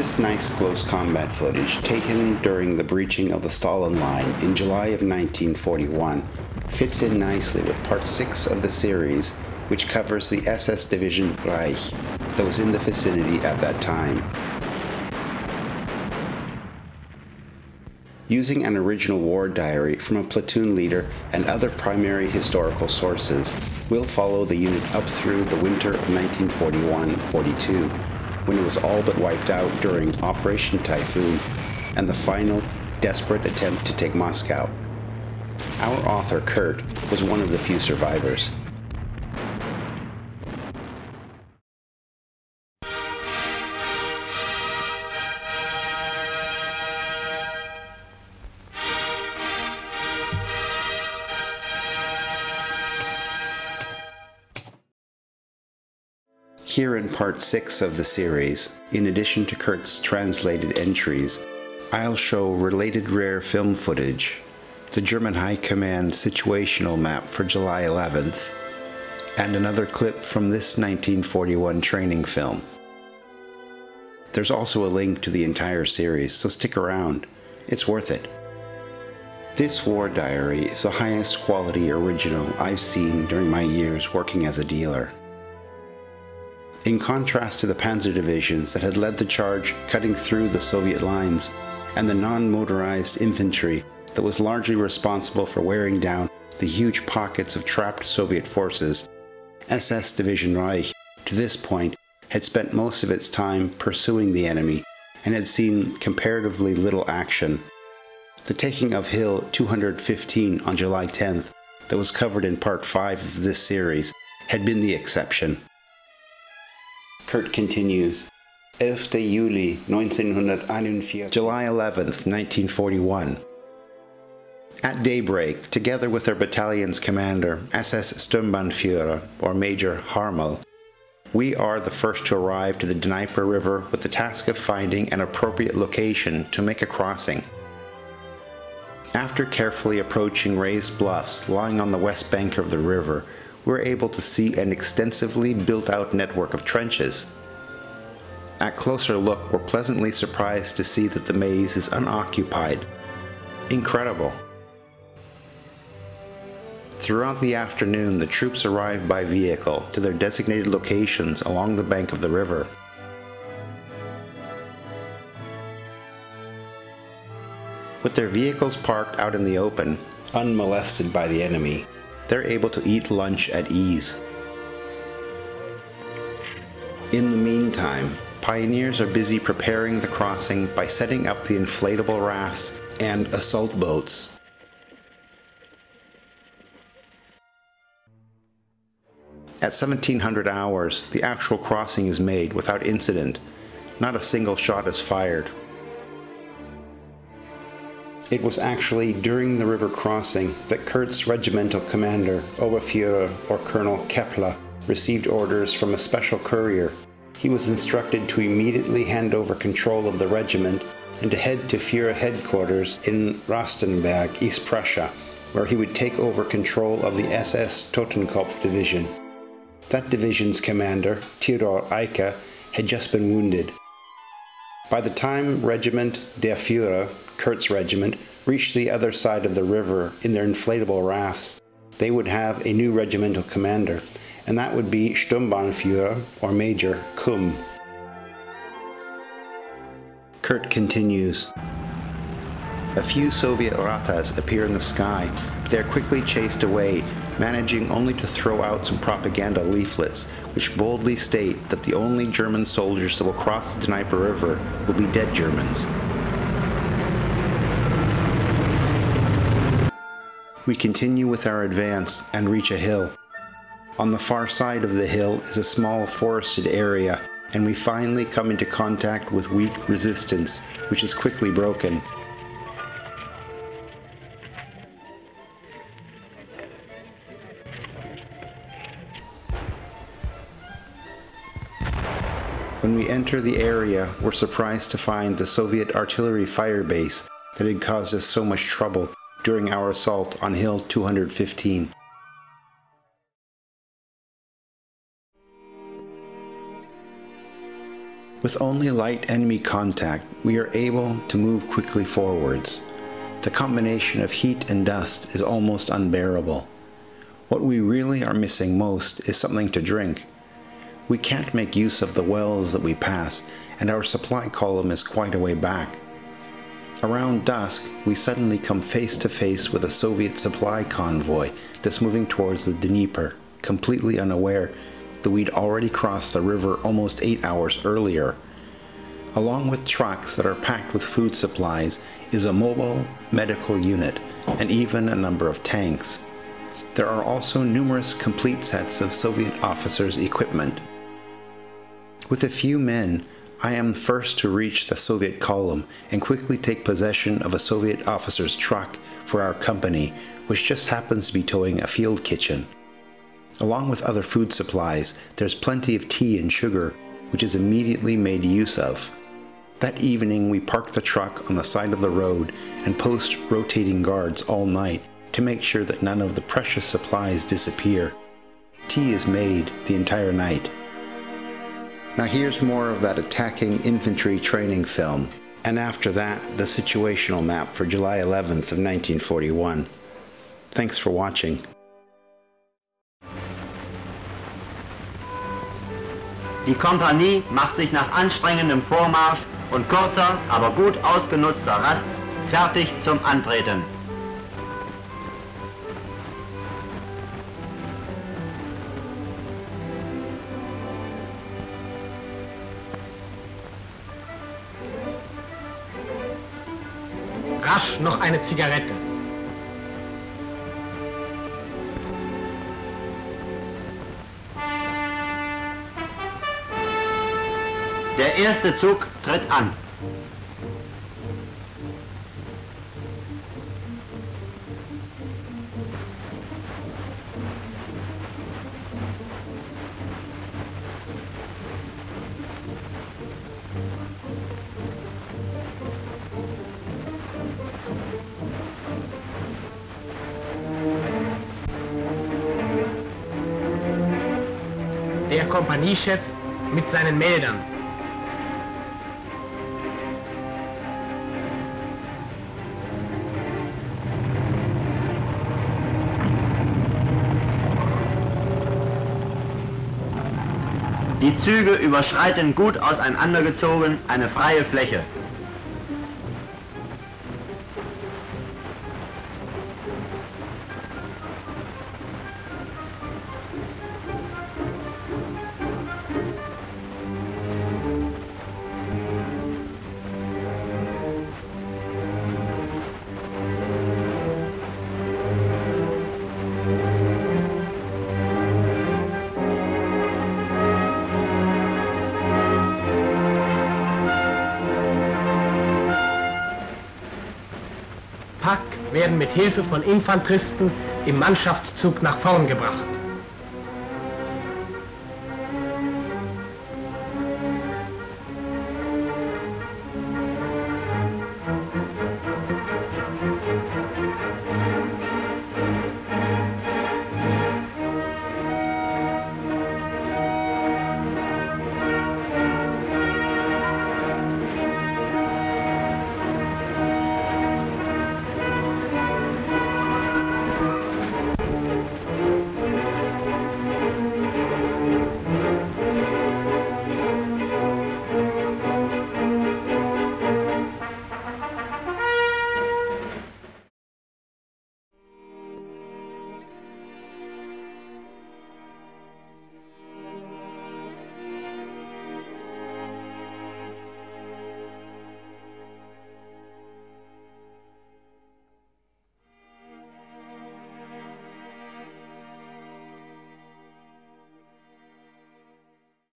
This nice close combat footage, taken during the breaching of the Stalin Line in July of 1941, fits in nicely with part 6 of the series, which covers the SS Division Reich that was in the vicinity at that time. Using an original war diary from a platoon leader and other primary historical sources, we'll follow the unit up through the winter of 1941-42, when it was all but wiped out during Operation Typhoon and the final, desperate attempt to take Moscow. Our author, Kurt, was one of the few survivors. Here in part 6 of the series, in addition to Kurt's translated entries, I'll show related rare film footage, the German High Command Situational map for July 11th, and another clip from this 1941 training film. There's also a link to the entire series, so stick around. It's worth it. This war diary is the highest quality original I've seen during my years working as a dealer. In contrast to the panzer divisions that had led the charge cutting through the Soviet lines, and the non-motorized infantry that was largely responsible for wearing down the huge pockets of trapped Soviet forces, SS Division Reich, to this point, had spent most of its time pursuing the enemy and had seen comparatively little action. The taking of Hill 215 on July 10th, that was covered in part 5 of this series, had been the exception. Kurt continues, 11. Juli 1941, July 11th, 1941. At daybreak, together with our battalion's commander, SS Sturmbannführer, or Major Harmel, we are the first to arrive to the Dnieper River with the task of finding an appropriate location to make a crossing. After carefully approaching raised bluffs lying on the west bank of the river, we're able to see an extensively built-out network of trenches. At closer look, we're pleasantly surprised to see that the maze is unoccupied. Incredible! Throughout the afternoon, the troops arrive by vehicle to their designated locations along the bank of the river. With their vehicles parked out in the open, unmolested by the enemy, they're able to eat lunch at ease. In the meantime, pioneers are busy preparing the crossing by setting up the inflatable rafts and assault boats. At 1700 hours, the actual crossing is made without incident. Not a single shot is fired. It was actually during the river crossing that Kurt's regimental commander, Oberführer or Colonel Kepler, received orders from a special courier. He was instructed to immediately hand over control of the regiment and to head to Führer headquarters in Rastenberg, East Prussia, where he would take over control of the SS Totenkopf division. That division's commander, Theodor Eicke, had just been wounded. By the time Regiment der Führer, Kurt's regiment, reached the other side of the river in their inflatable rafts, they would have a new regimental commander, and that would be Sturmbannführer, or Major, Kumm. Kurt continues. A few Soviet Ratas appear in the sky, but they are quickly chased away, managing only to throw out some propaganda leaflets, which boldly state that the only German soldiers that will cross the Dnieper River will be dead Germans. We continue with our advance and reach a hill. On the far side of the hill is a small forested area, and we finally come into contact with weak resistance, which is quickly broken. When we enter the area, we're surprised to find the Soviet artillery fire base that had caused us so much trouble during our assault on Hill 215. With only light enemy contact, we are able to move quickly forwards. The combination of heat and dust is almost unbearable. What we really are missing most is something to drink. We can't make use of the wells that we pass, and our supply column is quite a way back. Around dusk, we suddenly come face to face with a Soviet supply convoy that's moving towards the Dnieper, completely unaware that we'd already crossed the river almost 8 hours earlier. Along with trucks that are packed with food supplies is a mobile medical unit and even a number of tanks. There are also numerous complete sets of Soviet officers' equipment. With a few men, I am first to reach the Soviet column and quickly take possession of a Soviet officer's truck for our company, which just happens to be towing a field kitchen. Along with other food supplies, there's plenty of tea and sugar, which is immediately made use of. That evening we park the truck on the side of the road and post rotating guards all night to make sure that none of the precious supplies disappear. Tea is made the entire night. Now here's more of that attacking infantry training film, and after that, the situational map for July 11th of 1941. Thanks for watching. Die Kompanie macht sich nach anstrengendem Vormarsch und kurzer, aber gut ausgenutzter Rast fertig zum Antreten. Rasch noch eine Zigarette. Der erste Zug tritt an. Der Kompaniechef mit seinen Meldern. Die Züge überschreiten gut auseinandergezogen eine freie Fläche. Pack werden mit Hilfe von Infanteristen im Mannschaftszug nach vorn gebracht.